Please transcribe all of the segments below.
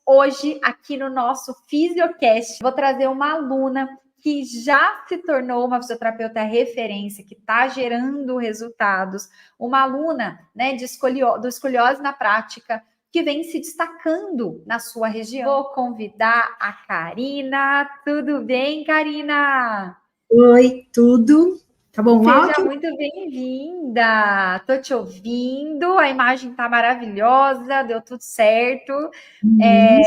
Hoje, aqui no nosso Fisiocast, vou trazer uma aluna que já se tornou uma fisioterapeuta referência, que está gerando resultados, uma aluna, né, do escoliose na prática, que vem se destacando na sua região. Vou convidar a Karina. Tudo bem, Karina? Oi, tudo? Tá bom, Seja áudio? muito bem-vinda. Tô te ouvindo, a imagem tá maravilhosa, deu tudo certo.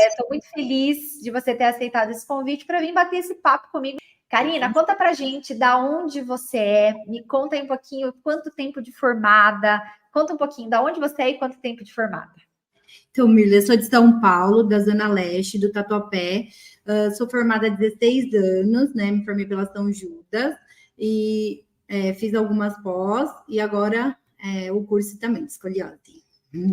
Estou muito feliz de você ter aceitado esse convite para vir bater esse papo comigo. Karina, conta pra gente da onde você é, me conta aí um pouquinho quanto tempo de formada, conta um pouquinho da onde você é e quanto tempo de formada. Então, Mirla, eu sou de São Paulo, da Zona Leste, do Tatuapé. Sou formada há 16 anos, né? Me formei pela São Judas e fiz algumas pós e agora o curso também de escoliose.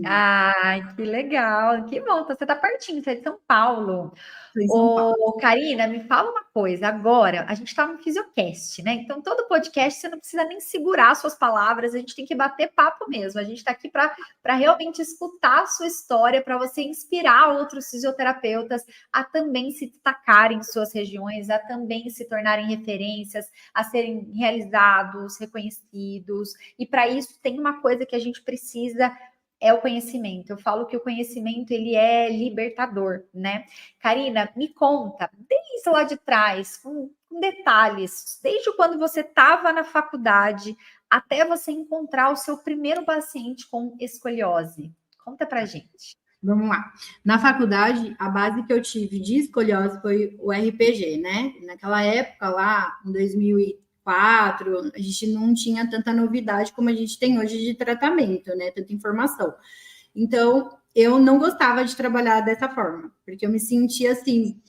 Ai, que legal, que bom, então você tá pertinho, você é de São Paulo. Sou em São Paulo. Karina, me fala uma coisa, agora a gente está no Fisiocast, né? Então, todo podcast você não precisa nem segurar suas palavras, a gente tem que bater papo mesmo. A gente está aqui para realmente escutar a sua história, para você inspirar outros fisioterapeutas a também se destacarem em suas regiões, a também se tornarem referências, a serem realizados, reconhecidos. E para isso tem uma coisa que a gente precisa. É o conhecimento. Eu falo que o conhecimento ele é libertador, né? Karina, me conta, desde lá de trás, com detalhes, desde quando você estava na faculdade até você encontrar o seu primeiro paciente com escoliose. Conta pra gente. Vamos lá. Na faculdade, a base que eu tive de escoliose foi o RPG, né? Naquela época lá, em 2004, a gente não tinha tanta novidade como a gente tem hoje de tratamento, né? Tanta informação. Então, eu não gostava de trabalhar dessa forma, porque eu me sentia assim,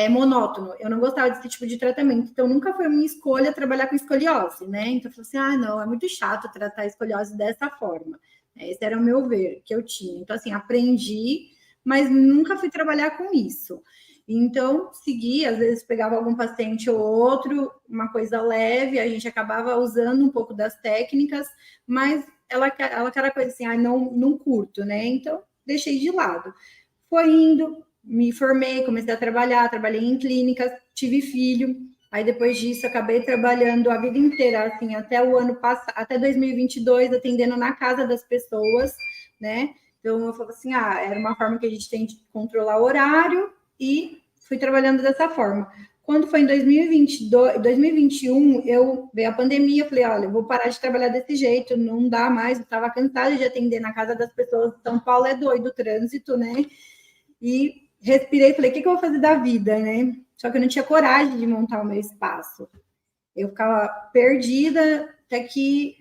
monótono. Eu não gostava desse tipo de tratamento. Então, nunca foi minha escolha trabalhar com escoliose, né? Então, eu falei assim, não, é muito chato tratar a escoliose dessa forma. Esse era o meu ver que eu tinha. Então, assim, aprendi, mas nunca fui trabalhar com isso. Então, segui, às vezes pegava algum paciente ou outro, uma coisa leve, a gente acabava usando um pouco das técnicas, mas ela aquela coisa assim, não curto, né? Então, deixei de lado. Foi indo, me formei, comecei a trabalhar, trabalhei em clínicas, tive filho. Aí depois disso acabei trabalhando a vida inteira, assim, até o ano passado, até 2022, atendendo na casa das pessoas, né? Então eu falo assim, era uma forma que a gente tem de controlar o horário e fui trabalhando dessa forma. Quando foi em 2022, 2021, eu veio a pandemia, eu falei, olha, eu vou parar de trabalhar desse jeito, não dá mais, eu estava cansada de atender na casa das pessoas. São Paulo é doido, o trânsito, né? E respirei, falei, o que eu vou fazer da vida, né? Só que eu não tinha coragem de montar o meu espaço. Eu ficava perdida, até que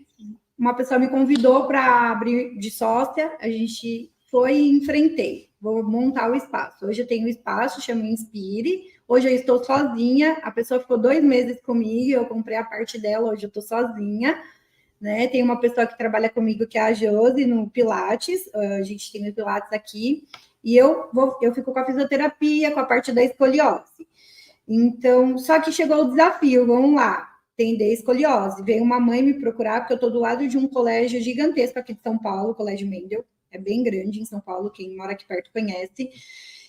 uma pessoa me convidou para abrir de sócia, a gente foi e enfrentei. Vou montar o espaço. Hoje eu tenho um espaço, chama Inspire. Hoje eu estou sozinha. A pessoa ficou 2 meses comigo, eu comprei a parte dela, hoje eu estou sozinha. Né? Tem uma pessoa que trabalha comigo, que é a Josi, no Pilates. A gente tem o Pilates aqui. E eu fico com a fisioterapia, com a parte da escoliose. Então, só que chegou o desafio, vamos lá, atender escoliose. Veio uma mãe me procurar, porque eu estou do lado de um colégio gigantesco aqui de São Paulo, o Colégio Mendel, é bem grande em São Paulo, quem mora aqui perto conhece.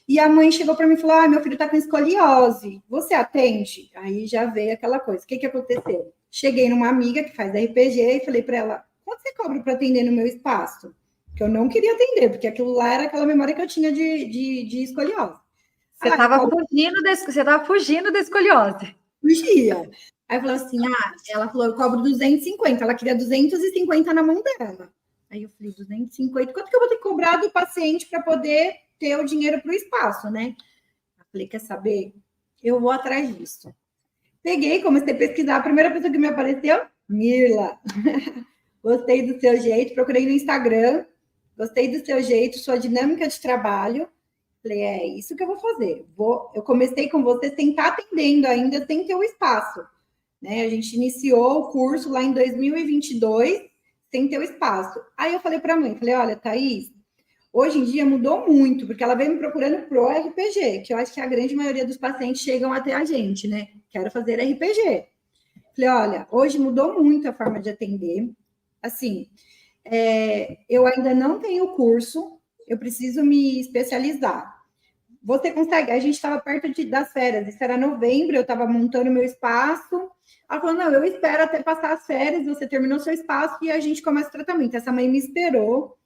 E a mãe chegou para mim e falou, meu filho está com escoliose, você atende? Aí já veio aquela coisa, o que aconteceu? Cheguei numa amiga que faz RPG e falei para ela, quanto você cobra para atender no meu espaço? Que eu não queria atender, porque aquilo lá era aquela memória que eu tinha de escoliose. Você estava fugindo da escoliose. Fugia. Aí falou assim, ela falou, eu cobro 250, ela queria 250 na mão dela. Aí eu falei, 250, quanto que eu vou ter que cobrar do paciente para poder ter o dinheiro para o espaço, né? Eu falei, quer saber? Eu vou atrás disso. Peguei, comecei a pesquisar, a primeira pessoa que me apareceu, Mirla. Gostei do seu jeito, procurei no Instagram, gostei do seu jeito, sua dinâmica de trabalho. Falei, é isso que eu vou fazer. Eu comecei com você sem estar atendendo ainda, sem ter o espaço. Né? A gente iniciou o curso lá em 2022, sem ter o espaço. Aí eu falei para a mãe, falei, olha, Thaís, hoje em dia mudou muito, porque ela veio me procurando pro RPG, que eu acho que a grande maioria dos pacientes chegam até a gente, né? Quero fazer RPG. Falei, olha, hoje mudou muito a forma de atender. Assim, eu ainda não tenho curso, eu preciso me especializar. você consegue? A gente estava perto das férias, isso era novembro, eu estava montando meu espaço. Ela falou, não, eu espero até passar as férias, você terminou seu espaço e a gente começa o tratamento. Essa mãe me esperou,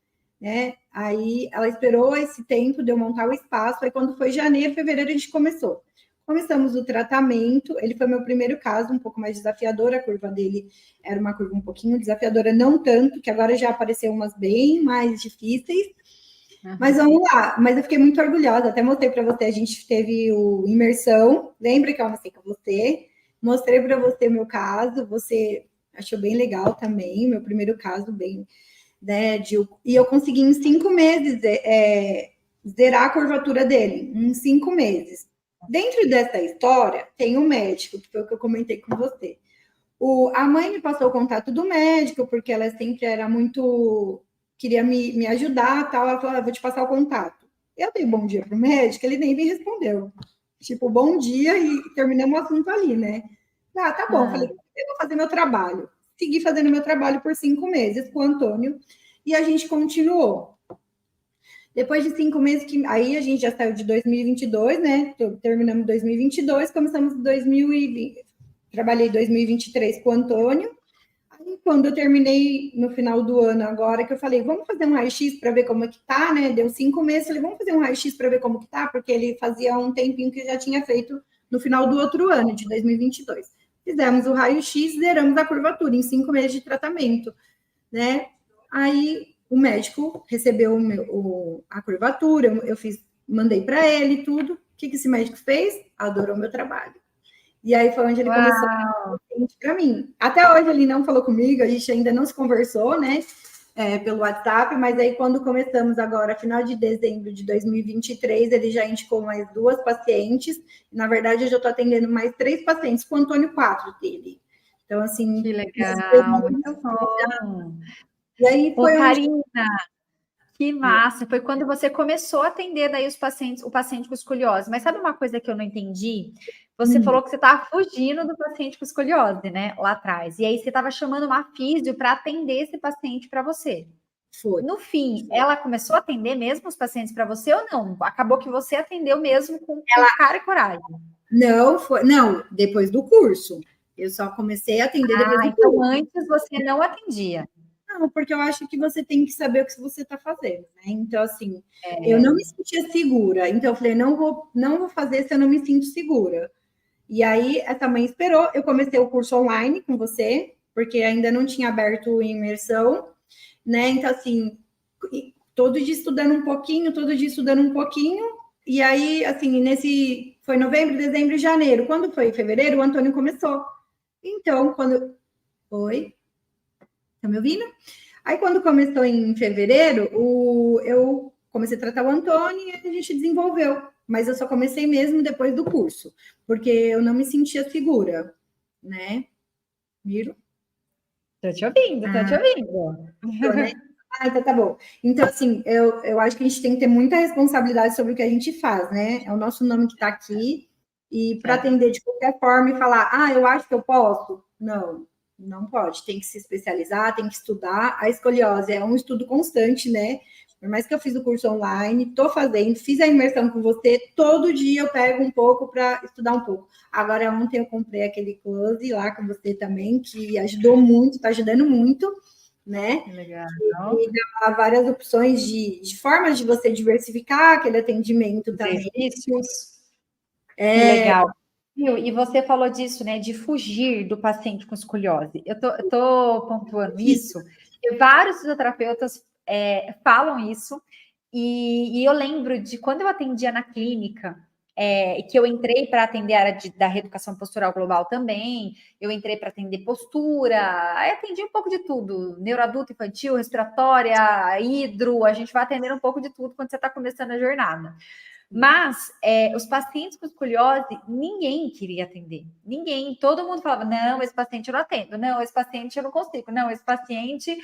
né? Aí ela esperou esse tempo de eu montar o espaço, aí quando foi janeiro, fevereiro, a gente começou. Começamos o tratamento, ele foi meu primeiro caso, um pouco mais desafiador, a curva dele era uma curva um pouquinho desafiadora, não tanto, que agora já apareceu umas bem mais difíceis, mas vamos lá, mas eu fiquei muito orgulhosa, até mostrei para você, a gente teve o imersão, lembra que eu almocei com você? Mostrei para você o meu caso, você achou bem legal também, meu primeiro caso, bem, né, e eu consegui em 5 meses zerar a curvatura dele, em 5 meses. Dentro dessa história, tem um médico, que foi o que eu comentei com você. A mãe me passou o contato do médico, porque ela sempre era muito... queria me ajudar, tal. Ela falou, vou te passar o contato. Eu dei bom dia pro médico, ele nem me respondeu. Tipo, bom dia e terminamos o assunto ali, né? Ah, tá bom. Falei, eu vou fazer meu trabalho. Segui fazendo meu trabalho por 5 meses com o Antônio e a gente continuou. Depois de 5 meses, aí a gente já saiu de 2022, né? Terminamos 2022, começamos 2020. Trabalhei 2023 com o Antônio. Aí, quando eu terminei no final do ano, agora que eu falei, vamos fazer um raio-x para ver como é que tá, né? Deu 5 meses, falei, vamos fazer um raio-x para ver como que tá, porque ele fazia um tempinho que já tinha feito no final do outro ano, de 2022. Fizemos o raio-x, zeramos a curvatura em 5 meses de tratamento, né? Aí o médico recebeu a curvatura, eu mandei para ele tudo. O que esse médico fez? Adorou meu trabalho. E aí foi onde ele começou a para mim. Até hoje ele não falou comigo, a gente ainda não se conversou, né? Pelo WhatsApp, mas aí quando começamos agora, final de dezembro de 2023, ele já indicou mais 2 pacientes. Na verdade, eu já estou atendendo mais 3 pacientes, com o Antônio 4 dele. Então, assim... Que legal, muito bom. E aí foi Karina, que massa! Foi quando você começou a atender daí o paciente com escoliose. Mas sabe uma coisa que eu não entendi? Você falou que você estava fugindo do paciente com escoliose, né? Lá atrás. E aí você estava chamando uma físio para atender esse paciente para você. Foi. No fim, ela começou a atender mesmo os pacientes para você ou não? Acabou que você atendeu mesmo com cara e coragem. Não, depois do curso. Eu só comecei a atender depois do então curso. Antes você não atendia. Não, porque eu acho que você tem que saber o que você está fazendo, né? Então, assim, eu não me sentia segura. Então, eu falei, não vou fazer se eu não me sinto segura. E aí, essa mãe esperou. Eu comecei o curso online com você, porque ainda não tinha aberto imersão, né? Então, assim, todo dia estudando um pouquinho, todo dia estudando um pouquinho. E aí, assim, foi novembro, dezembro e janeiro. Quando foi fevereiro, o Antônio começou. Então, quando... Oi? Tá me ouvindo? Aí, quando começou em fevereiro, eu comecei a tratar o Antônio e a gente desenvolveu. Mas eu só comecei mesmo depois do curso, porque eu não me sentia segura, né? Miro? Tô te ouvindo. Tô, né? Então tá bom. Então, assim, eu acho que a gente tem que ter muita responsabilidade sobre o que a gente faz, né? É o nosso nome que tá aqui. E para atender de qualquer forma e falar, eu acho que eu posso. Não pode. Tem que se especializar, tem que estudar. A escoliose é um estudo constante, né? Por mais que eu fiz o curso online, fiz a imersão com você, todo dia eu pego um pouco para estudar um pouco. Agora, ontem eu comprei aquele close lá com você também, que ajudou muito, está ajudando muito, né? Legal. E dá várias opções de formas de você diversificar aquele atendimento também. Exercícios. Que legal. E você falou disso, né? De fugir do paciente com escoliose. Eu tô pontuando isso. E vários fisioterapeutas falam isso. E eu lembro de quando eu atendia na clínica, que eu entrei para atender a área da reeducação postural global também, eu entrei para atender postura, aí atendi um pouco de tudo, neuroadulto, infantil, respiratória, hidro, a gente vai atender um pouco de tudo quando você está começando a jornada. Mas os pacientes com escoliose, ninguém queria atender. Ninguém. Todo mundo falava, não, esse paciente eu não atendo. Não, esse paciente eu não consigo. Não, esse paciente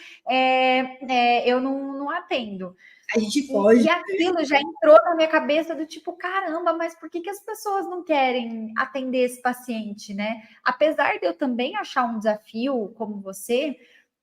eu não atendo. A gente pode. E aquilo já entrou na minha cabeça do tipo, caramba, mas por que as pessoas não querem atender esse paciente, né? Apesar de eu também achar um desafio, como você,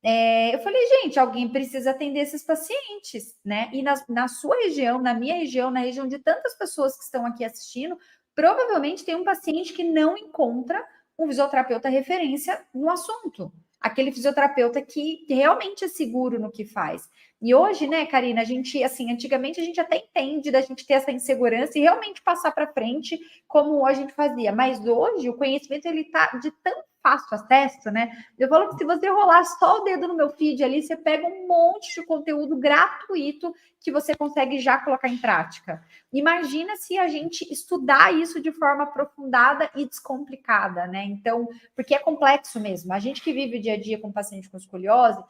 eu falei, gente, alguém precisa atender esses pacientes, né? E na sua região, na minha região, na região de tantas pessoas que estão aqui assistindo, provavelmente tem um paciente que não encontra um fisioterapeuta referência no assunto. Aquele fisioterapeuta que realmente é seguro no que faz. E hoje, né, Karina, a gente, assim, antigamente a gente até entende da gente ter essa insegurança e realmente passar para frente como a gente fazia. Mas hoje o conhecimento, ele tá de tão fácil acesso, né? Eu falo que se você rolar só o dedo no meu feed ali, você pega um monte de conteúdo gratuito que você consegue já colocar em prática. Imagina se a gente estudar isso de forma aprofundada e descomplicada, né? Então, porque é complexo mesmo. A gente que vive o dia a dia com paciente com escoliose,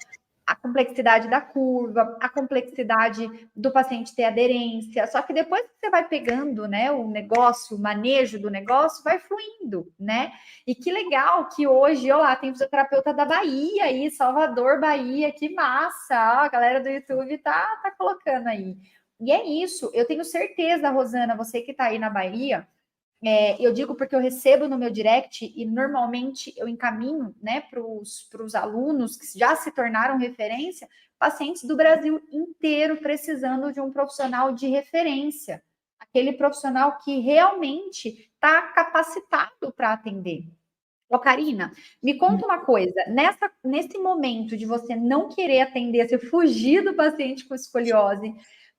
a complexidade da curva, a complexidade do paciente ter aderência. Só que depois que você vai pegando, né, o negócio, o manejo do negócio, vai fluindo, né? E que legal que hoje, ó lá, tem fisioterapeuta da Bahia aí, Salvador, Bahia, que massa! Ó, a galera do YouTube tá colocando aí. E é isso, eu tenho certeza, Rosana, você que está aí na Bahia, eu digo porque eu recebo no meu direct e normalmente eu encaminho, né, para os alunos que já se tornaram referência, pacientes do Brasil inteiro precisando de um profissional de referência, aquele profissional que realmente está capacitado para atender. Ô, Karina, me conta uma coisa, nesse momento de você não querer atender, você fugir do paciente com escoliose,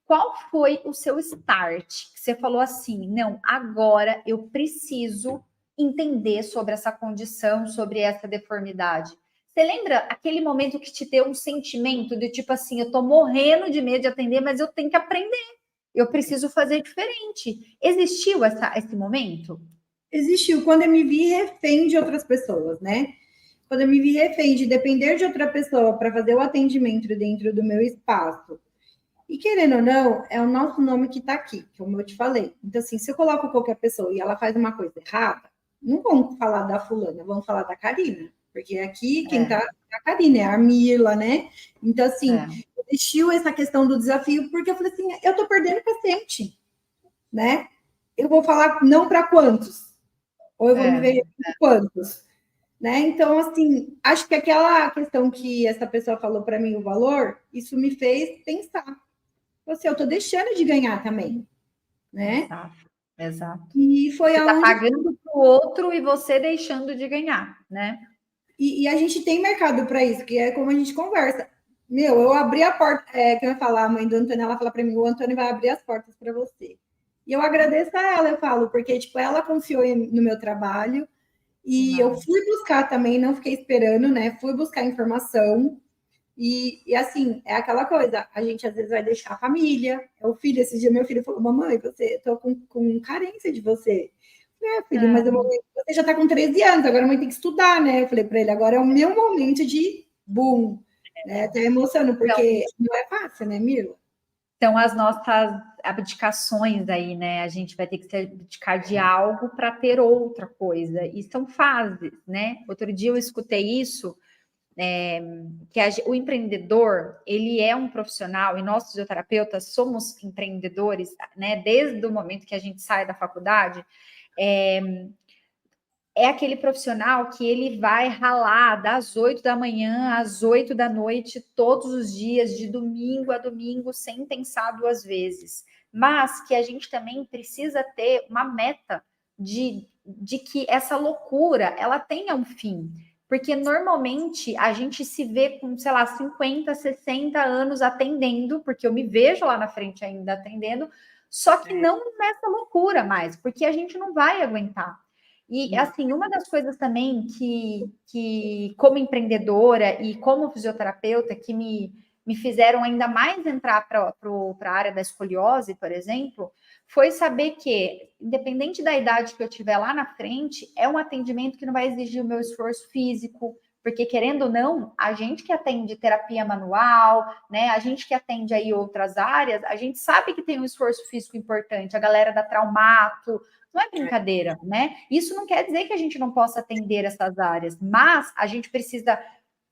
qual foi o seu start? Você falou assim, não, agora eu preciso entender sobre essa condição, sobre essa deformidade. Você lembra aquele momento que te deu um sentimento de tipo assim, eu tô morrendo de medo de atender, mas eu tenho que aprender, eu preciso fazer diferente. Existiu esse momento? Existiu quando eu me vi refém de outras pessoas, né? Quando eu me vi refém de depender de outra pessoa para fazer o atendimento dentro do meu espaço. E querendo ou não, é o nosso nome que está aqui, como eu te falei. Então, assim, se eu coloco qualquer pessoa e ela faz uma coisa errada, não vamos falar da fulana, vamos falar da Karina. Porque aqui quem está é a Karina, é a Mirla, né? Então, assim, existiu essa questão do desafio, porque eu falei assim, eu estou perdendo paciente, né? Eu vou falar não para quantos? Ou eu vou me ver com quantos? Né? Então, assim, acho que aquela questão que essa pessoa falou para mim, o valor, isso me fez pensar. Assim, eu estou deixando de ganhar também, né? Exato. E foi você aonde... Está pagando para o outro e você deixando de ganhar, né? E a gente tem mercado para isso, que é como a gente conversa. Meu, eu abri a porta, que eu ia falar, a mãe do Antônio, ela fala para mim, o Antônio vai abrir as portas para você. E eu agradeço a ela, eu falo, porque, tipo, ela confiou no meu trabalho, e eu fui buscar também, não fiquei esperando, né? Fui buscar informação. E assim, é aquela coisa, a gente às vezes vai deixar a família. O filho, esse dia meu filho falou, mamãe, eu tô com carência de você. Filho, mas você já tá com 13 anos, agora a mãe tem que estudar, né? Eu falei para ele, agora é o meu momento de boom. Né? Até emocionando, porque não é fácil, né, Mila? Então, as nossas abdicações aí, né? A gente vai ter que se abdicar de algo para ter outra coisa. E são fases, né? Outro dia eu escutei isso, que o empreendedor, ele é um profissional, e nós, fisioterapeutas, somos empreendedores, né? Desde o momento que a gente sai da faculdade, é aquele profissional que ele vai ralar das 8 da manhã às 8 da noite, todos os dias, de domingo a domingo, sem pensar duas vezes. Mas que a gente também precisa ter uma meta de que essa loucura, ela tenha um fim. Porque normalmente a gente se vê com, sei lá, 50, 60 anos atendendo, porque eu me vejo lá na frente ainda atendendo, só que não nessa loucura mais, porque a gente não vai aguentar. E, assim, uma das coisas também que como empreendedora e como fisioterapeuta, que me fizeram ainda mais entrar para a área da escoliose, por exemplo, foi saber que, independente da idade que eu tiver lá na frente, é um atendimento que não vai exigir o meu esforço físico, porque, querendo ou não, a gente que atende terapia manual, né, a gente que atende aí outras áreas, a gente sabe que tem um esforço físico importante, a galera da Traumato, não é brincadeira, né? Isso não quer dizer que a gente não possa atender essas áreas, mas a gente precisa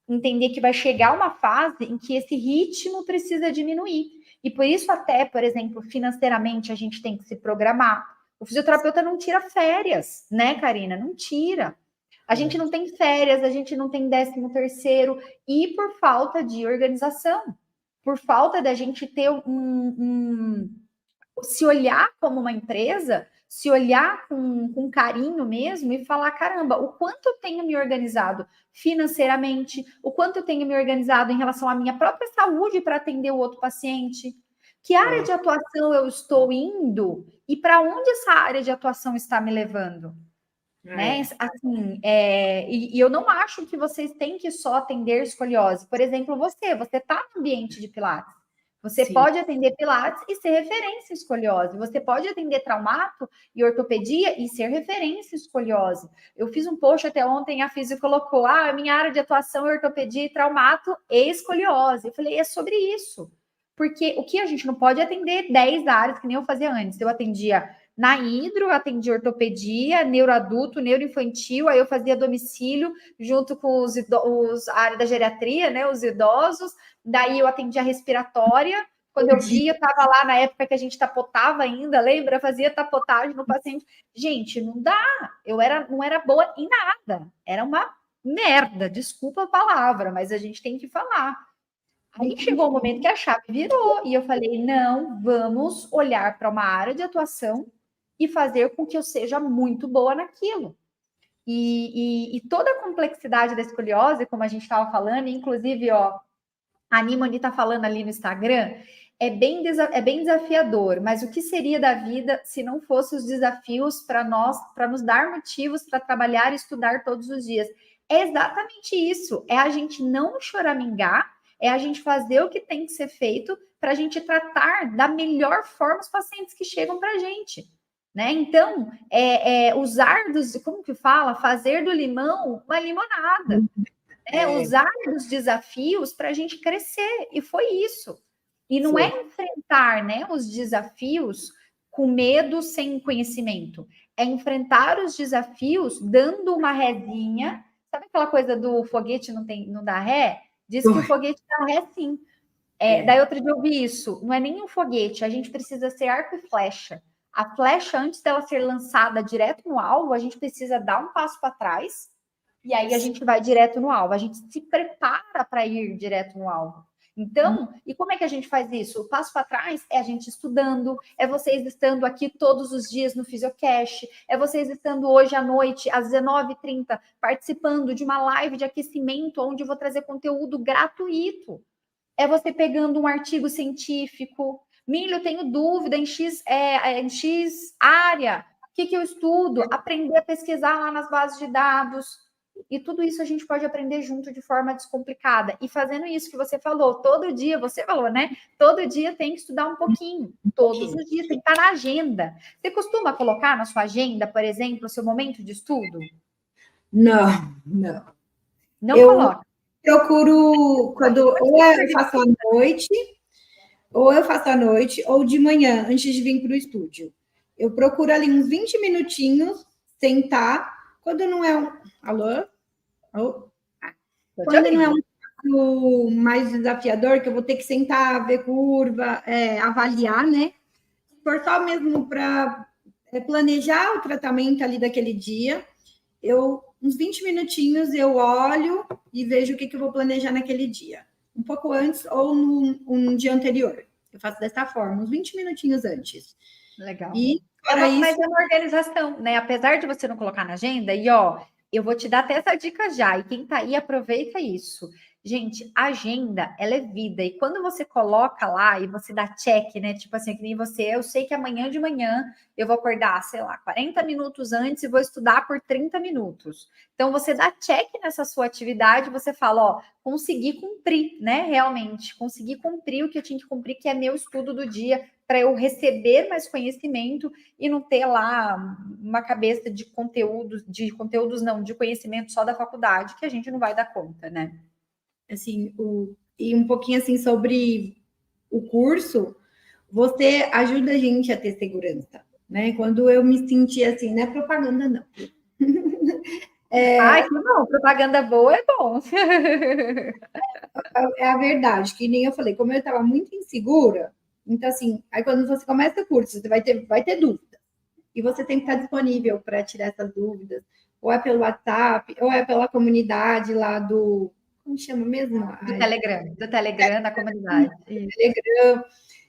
entender que vai chegar uma fase em que esse ritmo precisa diminuir. E por isso até, por exemplo, financeiramente a gente tem que se programar. O fisioterapeuta não tira férias, né, Karina? Não tira. A gente não tem férias, a gente não tem 13º, e por falta de organização, por falta da gente ter se olhar como uma empresa, se olhar com carinho mesmo e falar, caramba, o quanto eu tenho me organizado financeiramente, o quanto eu tenho me organizado em relação à minha própria saúde para atender o outro paciente, que área de atuação eu estou indo e para onde essa área de atuação está me levando. Né? Assim, e eu não acho que vocês têm que só atender escoliose. Por exemplo, você está no ambiente de Pilates. Você Sim. pode atender Pilates e ser referência em escoliose. Você pode atender traumato e ortopedia e ser referência em escoliose. Eu fiz um post até ontem, a Físio colocou, a minha área de atuação é ortopedia e traumato e escoliose. Eu falei, é sobre isso. Porque o que a gente não pode atender 10 áreas, que nem eu fazia antes. Eu atendia na hidro, atendi ortopedia, neuroadulto, neuroinfantil, aí eu fazia domicílio junto com a área da geriatria, né, os idosos, daí eu atendia respiratória, quando eu via, eu estava lá na época que a gente tapotava ainda, lembra? Fazia tapotagem no paciente. Gente, não dá, não era boa em nada, era uma merda, desculpa a palavra, mas a gente tem que falar. Aí chegou o momento que a chave virou, e eu falei, não, vamos olhar para uma área de atuação e fazer com que eu seja muito boa naquilo. E toda a complexidade da escoliose, como a gente estava falando, inclusive, ó, a Nimani está falando ali no Instagram, é bem desafiador, mas o que seria da vida se não fossem os desafios para nos dar motivos para trabalhar e estudar todos os dias? É exatamente isso, é a gente não choramingar, é a gente fazer o que tem que ser feito para a gente tratar da melhor forma os pacientes que chegam para a gente. Né? Então, usar como que fala? Fazer do limão uma limonada. Usar os desafios para a gente crescer. E foi isso. E não é enfrentar, né, os desafios com medo, sem conhecimento. É enfrentar os desafios dando uma rézinha. Sabe aquela coisa do foguete não dá ré? Diz que o foguete dá ré sim. Daí outro dia eu vi isso. Não é nem um foguete, a gente precisa ser arco e flecha. A flecha, antes dela ser lançada direto no alvo, a gente precisa dar um passo para trás e aí a gente vai direto no alvo. A gente se prepara para ir direto no alvo. Então, e como é que a gente faz isso? O passo para trás é a gente estudando, é vocês estando aqui todos os dias no Fisiocast, é vocês estando hoje à noite, às 19h30, participando de uma live de aquecimento, onde eu vou trazer conteúdo gratuito. É você pegando um artigo científico. Milho, eu tenho dúvida em X área. O que eu estudo? Aprender a pesquisar lá nas bases de dados. E tudo isso a gente pode aprender junto de forma descomplicada. E fazendo isso que você falou, todo dia, você falou, né? Todo dia tem que estudar um pouquinho. Todos os dias, tem que estar na agenda. Você costuma colocar na sua agenda, por exemplo, o seu momento de estudo? Não. Não coloca. Procuro quando ou eu faço à noite, ou de manhã, antes de vir para o estúdio. Eu procuro ali uns 20 minutinhos, sentar, quando não é um... Alô? Quando não é um mais desafiador, que eu vou ter que sentar, ver curva, avaliar, né? Se for só mesmo para planejar o tratamento ali daquele dia, uns 20 minutinhos eu olho e vejo o que eu vou planejar naquele dia. Um pouco antes ou no dia anterior. Eu faço dessa forma, uns 20 minutinhos antes. Legal. Mas é uma organização, né? Apesar de você não colocar na agenda, e ó, eu vou te dar até essa dica já, e quem tá aí aproveita isso. Gente, agenda, ela é vida, e quando você coloca lá e você dá check, né? Tipo assim, que nem você, eu sei que amanhã de manhã eu vou acordar, sei lá, 40 minutos antes e vou estudar por 30 minutos. Então, você dá check nessa sua atividade, você fala, ó, consegui cumprir, né? Realmente, consegui cumprir o que eu tinha que cumprir, que é meu estudo do dia, para eu receber mais conhecimento e não ter lá uma cabeça de conhecimento só da faculdade, que a gente não vai dar conta, né? Assim, e um pouquinho assim sobre o curso, você ajuda a gente a ter segurança, né? Quando eu me senti assim, não é propaganda, não. Ai, que não, propaganda boa é bom. É a verdade, que nem eu falei, como eu estava muito insegura, então assim, aí quando você começa o curso, você vai ter dúvida. E você tem que estar disponível para tirar essas dúvidas, ou é pelo WhatsApp, ou é pela comunidade lá do... Como chama mesmo? Do Telegram, da comunidade. Telegram.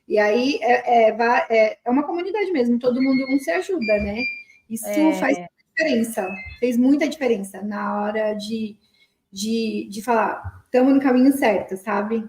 E aí é uma comunidade mesmo, todo mundo se ajuda, né? Isso faz diferença, fez muita diferença na hora de falar, estamos no caminho certo, sabe?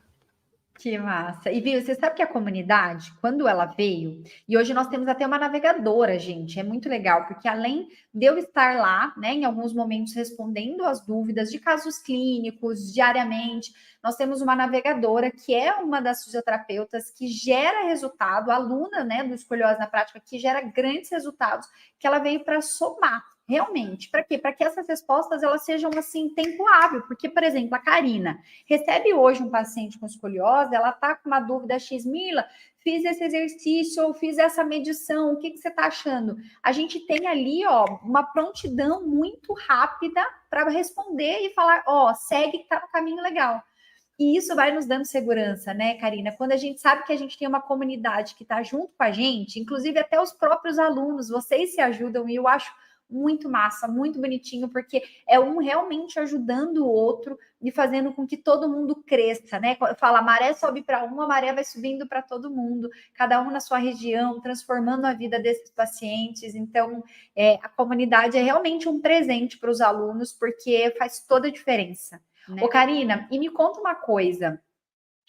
Que massa. E viu, você sabe que a comunidade, quando ela veio, e hoje nós temos até uma navegadora, gente, é muito legal, porque além de eu estar lá, né, em alguns momentos respondendo as dúvidas de casos clínicos, diariamente, nós temos uma navegadora que é uma das fisioterapeutas que gera resultado, aluna, né, do Escolhose na Prática, que gera grandes resultados, que ela veio para somar. Realmente, para quê? Para que essas respostas elas sejam assim, tempo hábil. Porque, por exemplo, a Karina recebe hoje um paciente com escoliose, ela está com uma dúvida X, Mila, fiz esse exercício ou fiz essa medição, o que você está achando? A gente tem ali, ó, uma prontidão muito rápida para responder e falar, ó, segue que está no caminho legal. E isso vai nos dando segurança, né, Karina? Quando a gente sabe que a gente tem uma comunidade que está junto com a gente, inclusive até os próprios alunos, vocês se ajudam, e eu acho muito massa, muito bonitinho, porque é um realmente ajudando o outro e fazendo com que todo mundo cresça, né? Fala, a maré sobe para um, a maré vai subindo para todo mundo, cada um na sua região, transformando a vida desses pacientes. Então, a comunidade é realmente um presente para os alunos, porque faz toda a diferença. Né? Ô, Karina, e me conta uma coisa.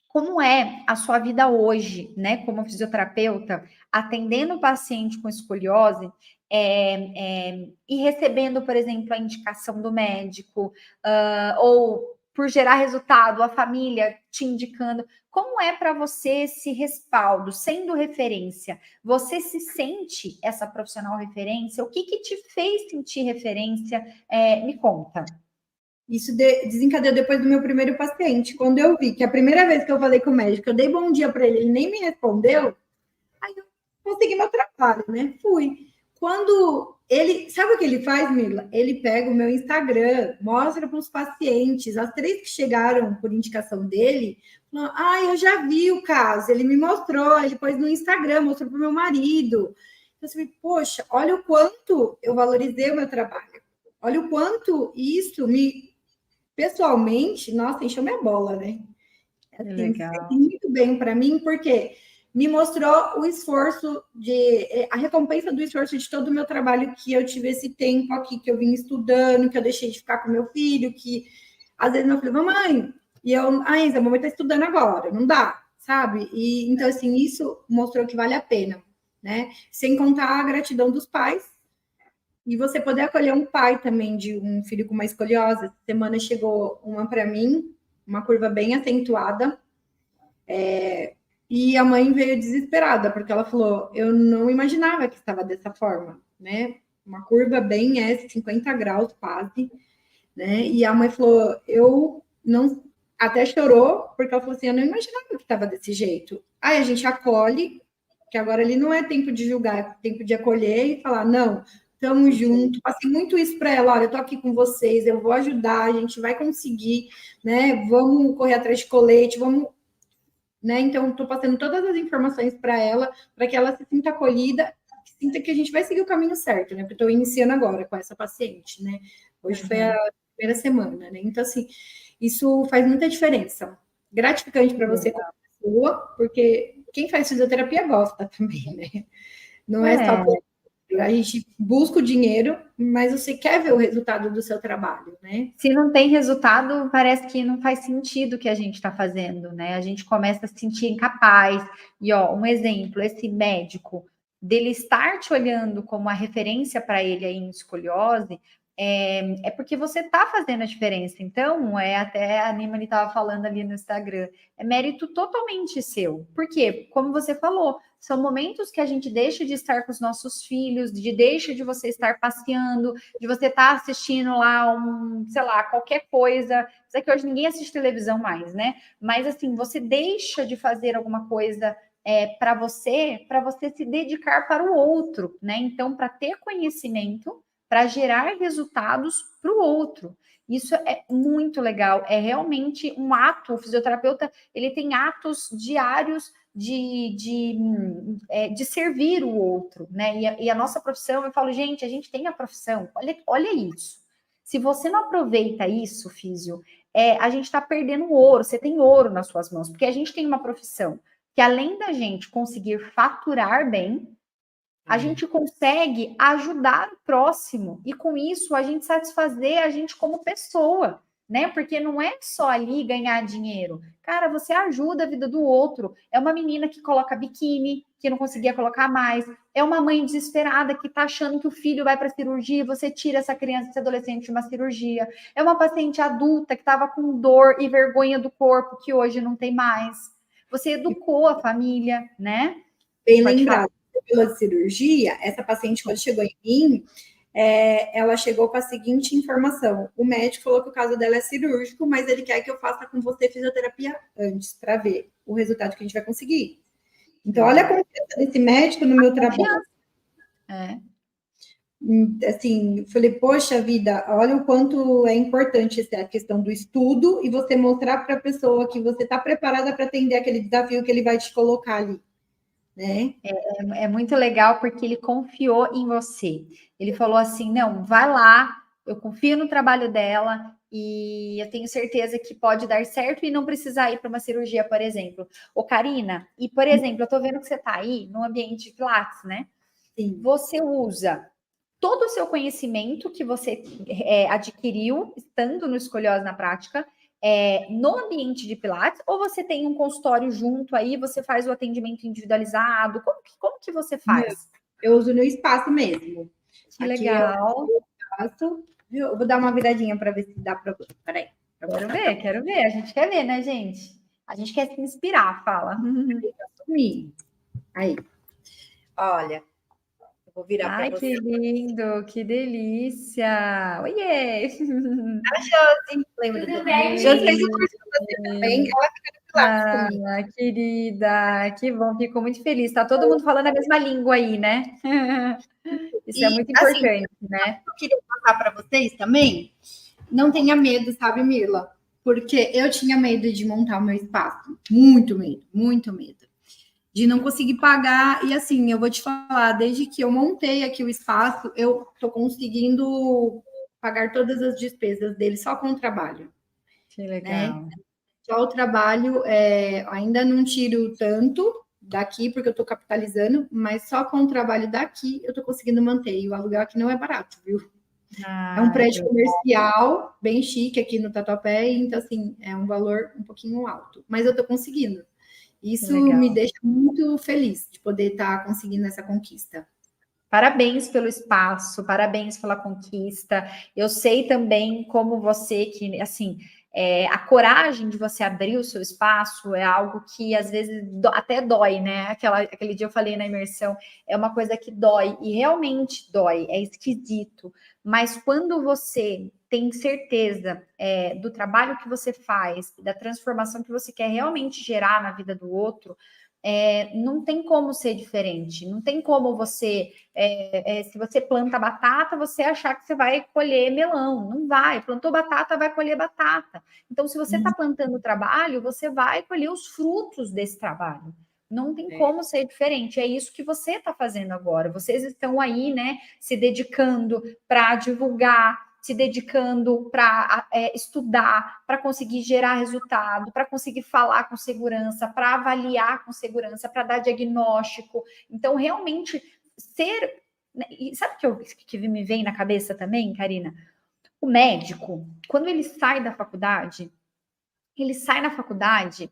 Como é a sua vida hoje, né, como fisioterapeuta, atendendo o paciente com escoliose e recebendo, por exemplo, a indicação do médico, ou por gerar resultado, a família te indicando. Como é para você esse respaldo, sendo referência? Você se sente essa profissional referência? O que te fez sentir referência? Me conta. Isso desencadeou depois do meu primeiro paciente. Quando eu vi que a primeira vez que eu falei com o médico, eu dei bom dia para ele, ele nem me respondeu, aí eu consegui meu trabalho, né? Fui. Quando ele... Sabe o que ele faz, Mila? Ele pega o meu Instagram, mostra para os pacientes, as 3 que chegaram por indicação dele, falou, eu já vi o caso, ele me mostrou, ele pôs no Instagram, mostrou para o meu marido. Eu falei, poxa, olha o quanto eu valorizei o meu trabalho. Olha o quanto isso me... Pessoalmente, nossa, encheu minha bola, né? Assim, legal. Muito bem para mim, porque me mostrou o esforço a recompensa do esforço de todo o meu trabalho, que eu tive esse tempo aqui, que eu vim estudando, que eu deixei de ficar com meu filho, que às vezes meu filho, mamãe, e eu, Enza, a mamãe está estudando agora, não dá, sabe? E então, assim, isso mostrou que vale a pena, né? Sem contar a gratidão dos pais. E você poder acolher um pai também de um filho com uma escoliose. Essa semana chegou uma para mim, uma curva bem acentuada. E a mãe veio desesperada, porque ela falou: eu não imaginava que estava dessa forma, né? Uma curva bem 50 graus quase, né? E a mãe falou: eu não. Até chorou, porque ela falou assim: eu não imaginava que estava desse jeito. Aí a gente acolhe, que agora ali não é tempo de julgar, é tempo de acolher e falar: não, estamos juntos. Passei muito isso para ela: olha, eu estou aqui com vocês, eu vou ajudar, a gente vai conseguir, né? Vamos correr atrás de colete, vamos. Né? Então, estou passando todas as informações para ela, para que ela se sinta acolhida, sinta que a gente vai seguir o caminho certo, né? Porque estou iniciando agora com essa paciente, né? Hoje foi a primeira semana, né? Então, assim, isso faz muita diferença. Gratificante para você como pessoa, porque quem faz fisioterapia gosta também, né? Não é só a gente busca o dinheiro, mas você quer ver o resultado do seu trabalho, né? Se não tem resultado, parece que não faz sentido o que a gente está fazendo, né? A gente começa a se sentir incapaz. E, ó, um exemplo, esse médico, dele estar te olhando como a referência para ele aí em escoliose, é porque você está fazendo a diferença. Então, até a Nimani estava falando ali no Instagram, é mérito totalmente seu. Por quê? Como você falou, são momentos que a gente deixa de estar com os nossos filhos, deixa de você estar passeando, de você estar assistindo lá sei lá, qualquer coisa. Isso que hoje ninguém assiste televisão mais, né? Mas assim, você deixa de fazer alguma coisa para você se dedicar para o outro, né? Então, para ter conhecimento, para gerar resultados para o outro. Isso é muito legal, é realmente um ato. O fisioterapeuta, ele tem atos diários de servir o outro, né? E a nossa profissão, eu falo, gente, a gente tem a profissão, olha isso. Se você não aproveita isso, Físio, a gente está perdendo ouro. Você tem ouro nas suas mãos, porque a gente tem uma profissão que, além da gente conseguir faturar bem, a gente consegue ajudar o próximo e, com isso, a gente satisfazer a gente como pessoa, né? Porque não é só ali ganhar dinheiro. Cara, você ajuda a vida do outro. É uma menina que coloca biquíni, que não conseguia colocar mais. É uma mãe desesperada que tá achando que o filho vai para cirurgia, você tira essa criança, esse adolescente de uma cirurgia. É uma paciente adulta que estava com dor e vergonha do corpo, que hoje não tem mais. Você educou a família, né? Bem lembrado. Pela cirurgia, essa paciente, quando chegou em mim, ela chegou com a seguinte informação: o médico falou que o caso dela é cirúrgico, mas ele quer que eu faça com você fisioterapia antes, para ver o resultado que a gente vai conseguir. Então, olha a confiança desse médico no meu trabalho. Assim, falei, poxa vida, olha o quanto é importante essa questão do estudo e você mostrar para a pessoa que você está preparada para atender aquele desafio que ele vai te colocar ali. Né? É muito legal porque ele confiou em você. Ele falou assim: não, vai lá, eu confio no trabalho dela e eu tenho certeza que pode dar certo e não precisar ir para uma cirurgia, por exemplo. Ô, Karina, e por exemplo, eu tô vendo que você tá aí no ambiente de Pilates, né? Sim. Você usa todo o seu conhecimento que você adquiriu estando no Escoliose na Prática no ambiente de Pilates, ou você tem um consultório junto aí, você faz o atendimento individualizado? Como que você faz? Eu uso no espaço mesmo. Que legal. Eu vou dar uma viradinha para ver se dá para... Peraí. Quero ver. A gente quer ver, né, gente? A gente quer se inspirar, fala. Aí. Olha. Vou virar para você. Ai, que lindo, que delícia. Oiê! A Josi, lembra do Josi fez o curso com você também. Ela fica no Pilates comigo. Querida, que bom, fico muito feliz. Tá todo mundo falando a mesma língua aí, né? Isso é muito importante, assim, né? Eu queria passar para vocês também. Não tenha medo, sabe, Mirla? Porque eu tinha medo de montar o meu espaço. Muito medo, muito medo. De não conseguir pagar. E assim, eu vou te falar, desde que eu montei aqui o espaço, eu tô conseguindo pagar todas as despesas dele só com o trabalho. Que legal. Né? Só o trabalho, ainda não tiro tanto daqui, porque eu tô capitalizando, mas só com o trabalho daqui eu tô conseguindo manter. E o aluguel aqui não é barato, viu? É um prédio comercial, bem chique aqui no Tatuapé, então assim, é um valor um pouquinho alto. Mas eu tô conseguindo. Isso me deixa muito feliz de poder estar conseguindo essa conquista. Parabéns pelo espaço, parabéns pela conquista. Eu sei também como você, que assim, a coragem de você abrir o seu espaço é algo que às vezes até dói, né? Aquele dia eu falei na imersão, é uma coisa que dói, e realmente dói, é esquisito. Mas quando você tem certeza do trabalho que você faz, da transformação que você quer realmente gerar na vida do outro, não tem como ser diferente. Não tem como você, se você planta batata, você achar que você vai colher melão. Não vai. Plantou batata, vai colher batata. Então, se você está plantando trabalho, você vai colher os frutos desse trabalho. Não tem como ser diferente. É isso que você está fazendo agora. Vocês estão aí, né, se dedicando para divulgar, se dedicando para estudar, para conseguir gerar resultado, para conseguir falar com segurança, para avaliar com segurança, para dar diagnóstico. Então, realmente, ser... E sabe o que me vem na cabeça também, Karina? O médico, quando ele sai da faculdade, ele sai na faculdade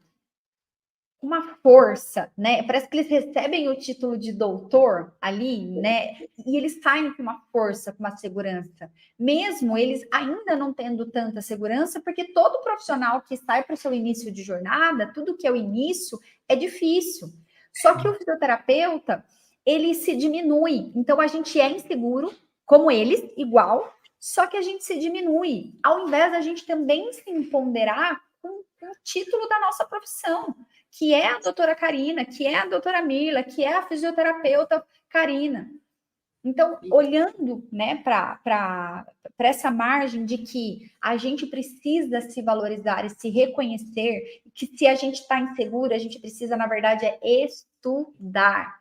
uma força, né? Parece que eles recebem o título de doutor ali, né? E eles saem com uma força, com uma segurança, mesmo eles ainda não tendo tanta segurança, porque todo profissional que sai para o seu início de jornada, tudo que é o início, é difícil. Só que o fisioterapeuta, ele se diminui. Então a gente é inseguro, como eles, igual, só que a gente se diminui, ao invés da gente também se empoderar com o título da nossa profissão, que é a doutora Karina, que é a doutora Mirla, que é a fisioterapeuta Karina. Então, olhando, né, para essa margem de que a gente precisa se valorizar e se reconhecer, que se a gente está inseguro, a gente precisa, na verdade, estudar.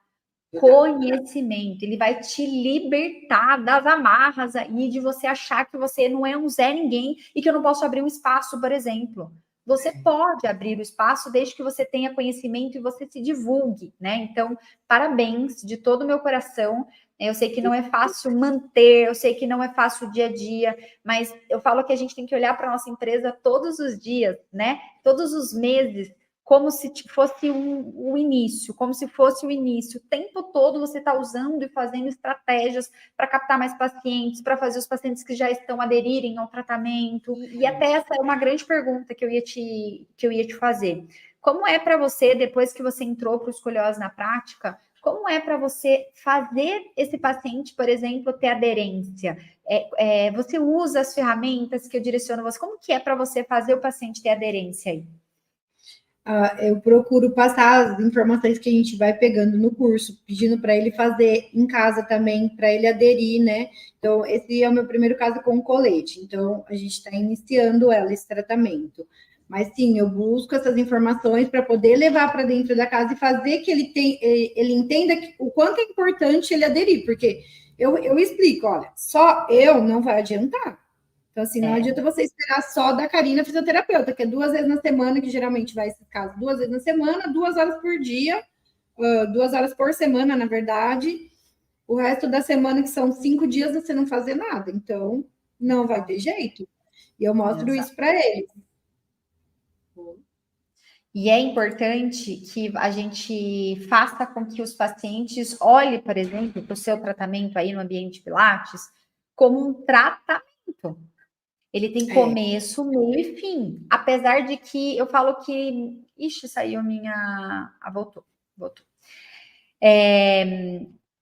Conhecimento, ele vai te libertar das amarras aí de você achar que você não é um Zé Ninguém e que eu não posso abrir um espaço, por exemplo. Você pode abrir o espaço desde que você tenha conhecimento e você se divulgue, né? Então, parabéns de todo o meu coração. Eu sei que não é fácil manter, eu sei que não é fácil o dia a dia, mas eu falo que a gente tem que olhar para a nossa empresa todos os dias, né? Todos os meses, como se fosse o início, como se fosse o início. O tempo todo você está usando e fazendo estratégias para captar mais pacientes, para fazer os pacientes que já estão aderirem ao tratamento. E até essa é uma grande pergunta que eu ia te fazer. Como é para você, depois que você entrou para o escoliose na prática, como é para você fazer esse paciente, por exemplo, ter aderência? Você usa as ferramentas que eu direciono você? Como que é para você fazer o paciente ter aderência aí? Eu procuro passar as informações que a gente vai pegando no curso, pedindo para ele fazer em casa também, para ele aderir, né? Então, esse é o meu primeiro caso com colete. Então, a gente está iniciando esse tratamento. Mas sim, eu busco essas informações para poder levar para dentro da casa e fazer que ele entenda o quanto é importante ele aderir, porque eu explico, olha, só eu não vai adiantar. Então, assim, não adianta você esperar só da Karina fisioterapeuta, que é 2 vezes na semana, que geralmente vai esse caso, 2 vezes na semana, 2 horas por dia, 2 horas por semana, na verdade. O resto da semana, que são 5 dias, você não fazer nada. Então, não vai ter jeito. E eu mostro isso para eles. E é importante que a gente faça com que os pacientes olhem, por exemplo, para o seu tratamento aí no ambiente Pilates como um tratamento. Ele tem começo, meio e fim. Apesar de que eu falo que... Ixi, saiu minha... Ah, voltou.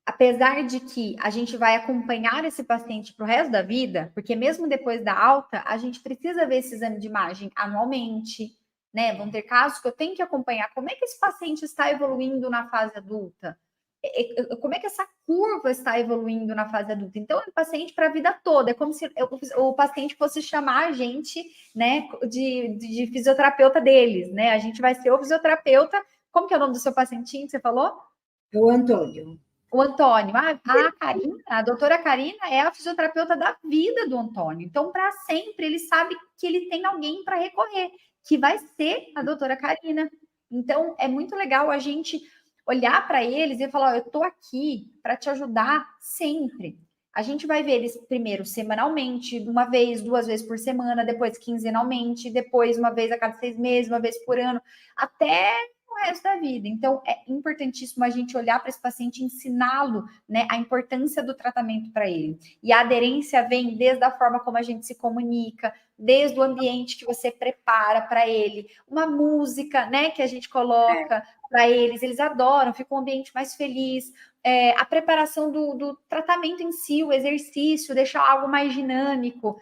Apesar de que a gente vai acompanhar esse paciente para o resto da vida, porque mesmo depois da alta, a gente precisa ver esse exame de imagem anualmente, né? Vão ter casos que eu tenho que acompanhar como é que esse paciente está evoluindo na fase adulta, como é que essa curva está evoluindo na fase adulta. Então, é um paciente para a vida toda, é como se o paciente fosse chamar a gente, né, de fisioterapeuta deles, né? A gente vai ser o fisioterapeuta. Como que é o nome do seu pacientinho que você falou? O Antônio. O Antônio, a Karina, a doutora Karina é a fisioterapeuta da vida do Antônio. Então, para sempre, ele sabe que ele tem alguém para recorrer, que vai ser a doutora Karina. Então, é muito legal a gente olhar para eles e falar: eu estou aqui para te ajudar sempre. A gente vai ver eles primeiro semanalmente, uma vez, 2 vezes por semana, depois quinzenalmente, depois uma vez a cada 6 meses, uma vez por ano, até o resto da vida. Então, é importantíssimo a gente olhar para esse paciente e ensiná-lo, né, a importância do tratamento para ele. E a aderência vem desde a forma como a gente se comunica, desde o ambiente que você prepara para ele, uma música, né, que a gente coloca para eles adoram, fica um ambiente mais feliz. A preparação do tratamento em si, o exercício, deixar algo mais dinâmico,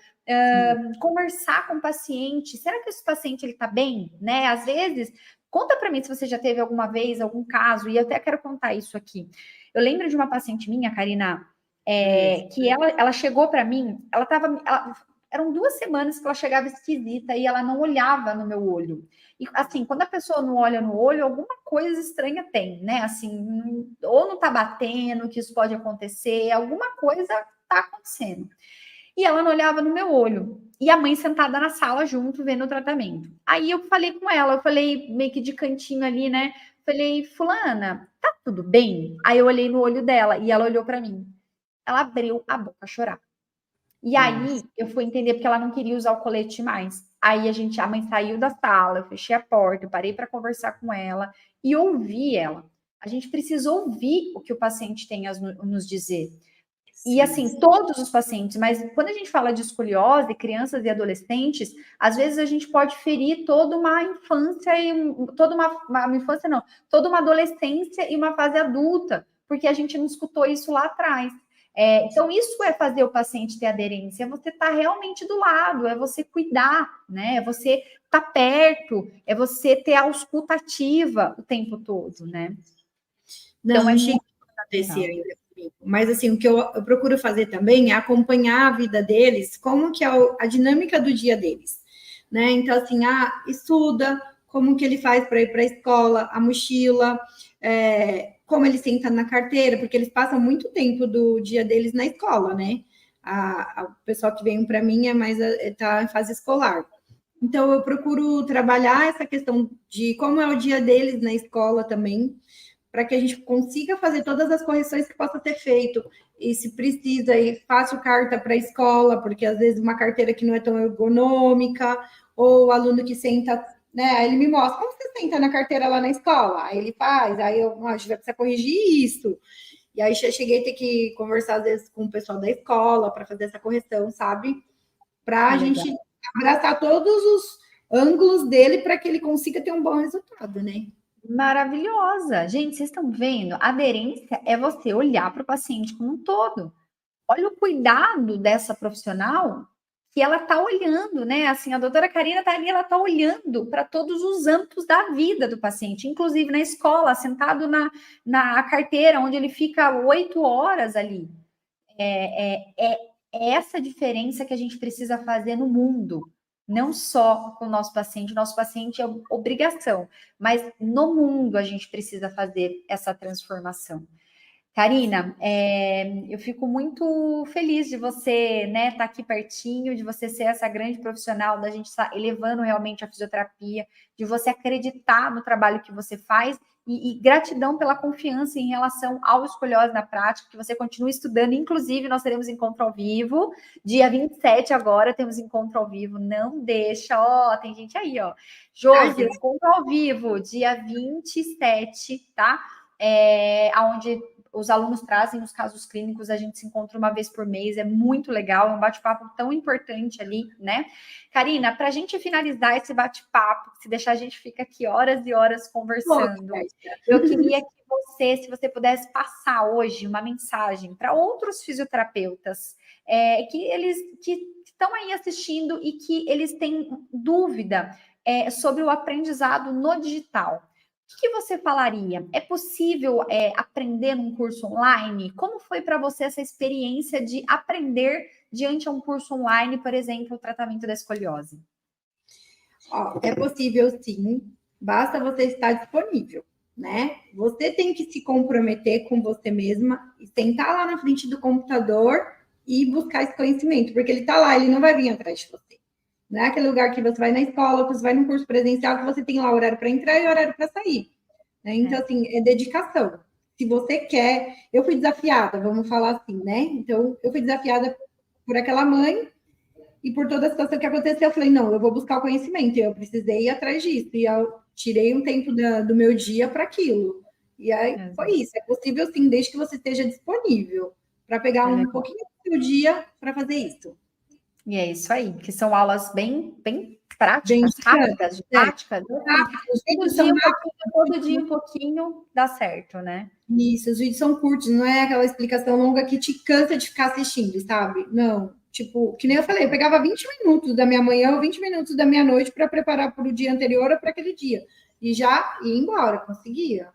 conversar com o paciente. Será que esse paciente ele está bem? Né? Às vezes, conta para mim se você já teve alguma vez algum caso, e eu até quero contar isso aqui. Eu lembro de uma paciente minha, Karina, que ela chegou para mim, eram 2 semanas que ela chegava esquisita e ela não olhava no meu olho. E assim, quando a pessoa não olha no olho, alguma coisa estranha tem, né? Assim, ou não tá batendo, que isso pode acontecer, alguma coisa tá acontecendo. E ela não olhava no meu olho. E a mãe sentada na sala junto, vendo o tratamento. Aí eu falei com ela, eu falei meio que de cantinho ali, né? Falei, fulana, tá tudo bem? Aí eu olhei no olho dela e ela olhou para mim. Ela abriu a boca a chorar. E aí eu fui entender porque ela não queria usar o colete mais. Aí a mãe saiu da sala, eu fechei a porta, eu parei para conversar com ela e ouvi ela. A gente precisa ouvir o que o paciente tem a nos dizer. E assim, todos os pacientes, mas quando a gente fala de escoliose, crianças e adolescentes, às vezes a gente pode ferir toda uma infância e toda uma infância não, toda uma adolescência e uma fase adulta, porque a gente não escutou isso lá atrás. Então, isso é fazer o paciente ter aderência, é você estar realmente do lado, é você cuidar, né? É você estar perto, é você ter a escuta ativa o tempo todo, né? Não, então, achei que acontecer ainda comigo. Mas, assim, o que eu procuro fazer também é acompanhar a vida deles, como que é a dinâmica do dia deles, né? Então, assim, estuda, como que ele faz para ir para a escola, a mochila, como ele senta na carteira, porque eles passam muito tempo do dia deles na escola, né? O pessoal que vem para mim está em fase escolar. Então, eu procuro trabalhar essa questão de como é o dia deles na escola também, para que a gente consiga fazer todas as correções que possa ter feito. E se precisa, faço carta para a escola, porque às vezes uma carteira que não é tão ergonômica, ou o aluno que senta, né? Aí ele me mostra, como você senta na carteira lá na escola? Aí ele faz, aí a gente vai precisar corrigir isso. E aí cheguei a ter que conversar, às vezes, com o pessoal da escola para fazer essa correção, sabe? Para a gente abraçar todos os ângulos dele para que ele consiga ter um bom resultado, né? Maravilhosa. Gente, vocês estão vendo? Aderência é você olhar para o paciente como um todo. Olha o cuidado dessa profissional que ela está olhando, né? Assim, a doutora Karina está ali, ela está olhando para todos os âmbitos da vida do paciente, inclusive na escola, sentado na carteira, onde ele fica 8 horas ali. É essa diferença que a gente precisa fazer no mundo, não só com o nosso paciente é obrigação, mas no mundo a gente precisa fazer essa transformação. Karina, eu fico muito feliz de você, né, estar aqui pertinho, de você ser essa grande profissional, da gente estar elevando realmente a fisioterapia, de você acreditar no trabalho que você faz e gratidão pela confiança em relação ao escoliose na prática, que você continue estudando. Inclusive, nós teremos encontro ao vivo, dia 27 agora, temos encontro ao vivo, não deixa, ó, tem gente aí, ó. Josi, encontro ao vivo, dia 27, tá? Onde os alunos trazem os casos clínicos, a gente se encontra uma vez por mês, é muito legal, é um bate-papo tão importante ali, né? Karina, para a gente finalizar esse bate-papo, se deixar a gente fica aqui horas e horas conversando, eu queria que você, se você pudesse passar hoje uma mensagem para outros fisioterapeutas, que eles que estão aí assistindo e que eles têm dúvida sobre o aprendizado no digital. O que você falaria? É possível aprender num curso online? Como foi para você essa experiência de aprender diante de um curso online, por exemplo, o tratamento da escoliose? É possível sim, basta você estar disponível, né? Você tem que se comprometer com você mesma e sentar lá na frente do computador e buscar esse conhecimento, porque ele está lá, ele não vai vir atrás de você. Não é aquele lugar que você vai na escola, que você vai num curso presencial, que você tem lá horário para entrar e horário para sair. Né? Então, assim, é dedicação. Se você quer... Eu fui desafiada, vamos falar assim, né? Então, eu fui desafiada por aquela mãe e por toda a situação que aconteceu, eu falei, não, eu vou buscar o conhecimento. E eu precisei ir atrás disso. E eu tirei um tempo do meu dia para aquilo. E aí, foi isso. É possível, sim, desde que você esteja disponível para pegar um pouquinho do seu dia para fazer isso. E é isso aí, que são aulas bem práticas, rápidas, didáticas. Todo dia um pouquinho dá certo, né? Isso, os vídeos são curtos, não é aquela explicação longa que te cansa de ficar assistindo, sabe? Não, tipo, que nem eu falei, eu pegava 20 minutos da minha manhã ou 20 minutos da minha noite para preparar para o dia anterior ou para aquele dia. E já ia embora, conseguia.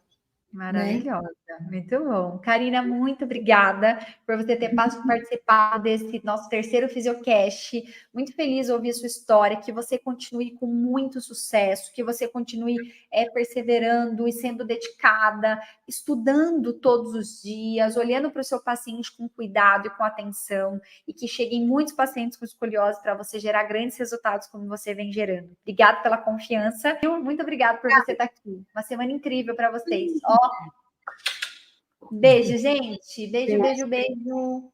Maravilhosa, né? Muito bom. Karina, muito obrigada por você ter participado desse nosso terceiro Fisiocast. Muito feliz ouvir a sua história, que você continue com muito sucesso, que você continue perseverando e sendo dedicada, estudando todos os dias, olhando para o seu paciente com cuidado e com atenção, e que cheguem muitos pacientes com escoliose para você gerar grandes resultados como você vem gerando. Obrigada pela confiança. Muito obrigada por você estar aqui. Uma semana incrível para vocês. Beijo, gente. Beijo, beijo, beijo.